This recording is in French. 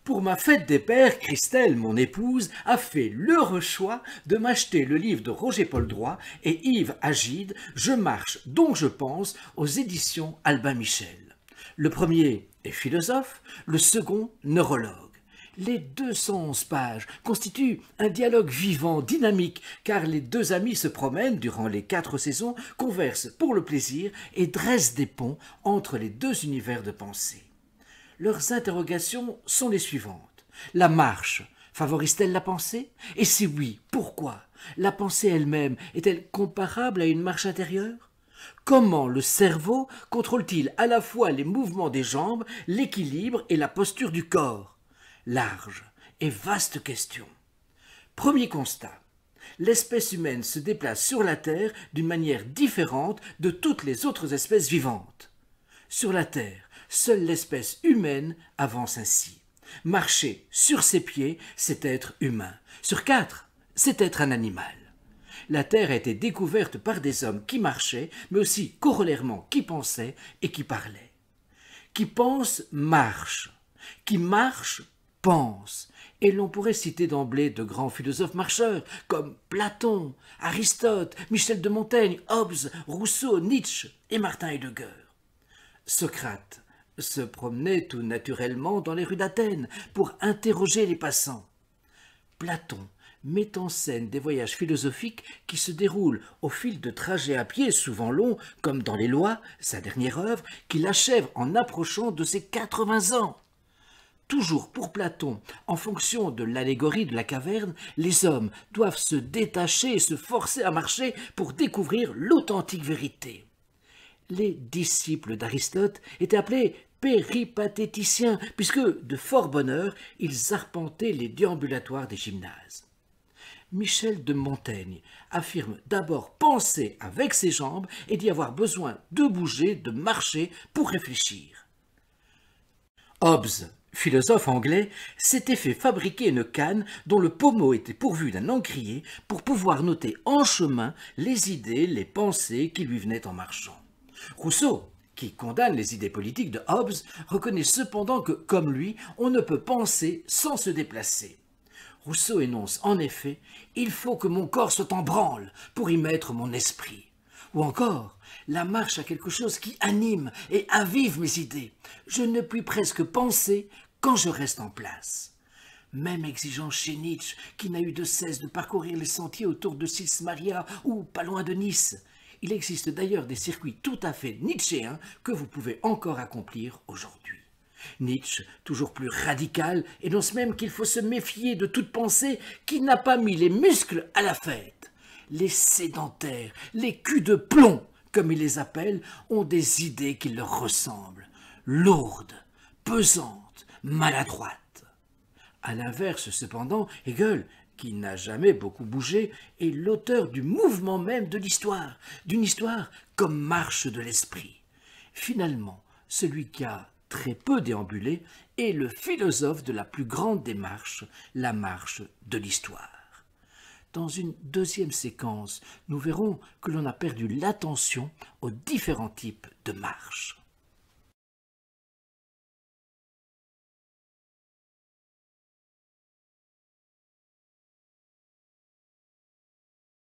Pour ma fête des pères, Christelle, mon épouse, a fait l'heureux choix de m'acheter le livre de Roger-Paul Droit et Yves Agide, Je marche donc je pense, aux éditions Albin Michel. Le premier est philosophe, le second neurologue. Les 211 pages constituent un dialogue vivant, dynamique, car les deux amis se promènent durant les 4 saisons, conversent pour le plaisir et dressent des ponts entre les deux univers de pensée. Leurs interrogations sont les suivantes. La marche favorise-t-elle la pensée? Et si oui, pourquoi? La pensée elle-même est-elle comparable à une marche intérieure? Comment le cerveau contrôle-t-il à la fois les mouvements des jambes, l'équilibre et la posture du corps? Large et vaste question. Premier constat. L'espèce humaine se déplace sur la Terre d'une manière différente de toutes les autres espèces vivantes. Sur la Terre, seule l'espèce humaine avance ainsi. Marcher sur ses pieds, c'est être humain. Sur 4, c'est être un animal. La Terre a été découverte par des hommes qui marchaient, mais aussi corollairement qui pensaient et qui parlaient. Qui pense, marche. Qui marche, pense. Et l'on pourrait citer d'emblée de grands philosophes marcheurs, comme Platon, Aristote, Michel de Montaigne, Hobbes, Rousseau, Nietzsche et Martin Heidegger. Socrate se promenait tout naturellement dans les rues d'Athènes pour interroger les passants. Platon met en scène des voyages philosophiques qui se déroulent au fil de trajets à pied souvent longs, comme dans Les Lois, sa dernière œuvre, qu'il achève en approchant de ses 80 ans. Toujours pour Platon, en fonction de l'allégorie de la caverne, les hommes doivent se détacher et se forcer à marcher pour découvrir l'authentique vérité. Les disciples d'Aristote étaient appelés péripatéticiens, puisque, de fort bonne heure, ils arpentaient les déambulatoires des gymnases. Michel de Montaigne affirme d'abord penser avec ses jambes et d'y avoir besoin de bouger, de marcher pour réfléchir. Hobbes, philosophe anglais, s'était fait fabriquer une canne dont le pommeau était pourvu d'un encrier pour pouvoir noter en chemin les idées, les pensées qui lui venaient en marchant. Rousseau, qui condamne les idées politiques de Hobbes, reconnaît cependant que, comme lui, on ne peut penser sans se déplacer. Rousseau énonce en effet « Il faut que mon corps soit en branle pour y mettre mon esprit ». Ou encore « La marche a quelque chose qui anime et avive mes idées. Je ne puis presque penser quand je reste en place ». Même exigence chez Nietzsche, qui n'a eu de cesse de parcourir les sentiers autour de Sils Maria ou pas loin de Nice. Il existe d'ailleurs des circuits tout à fait nietzschéens que vous pouvez encore accomplir aujourd'hui. Nietzsche, toujours plus radical, énonce même qu'il faut se méfier de toute pensée qui n'a pas mis les muscles à la fête. Les sédentaires, les culs de plomb, comme il les appelle, ont des idées qui leur ressemblent, lourdes, pesantes, maladroites. À l'inverse, cependant, Hegel, qui n'a jamais beaucoup bougé, est l'auteur du mouvement même de l'histoire, d'une histoire comme marche de l'esprit. Finalement, celui qui a très peu déambulé est le philosophe de la plus grande des marches, la marche de l'histoire. Dans une deuxième séquence, nous verrons que l'on a perdu l'attention aux différents types de marches.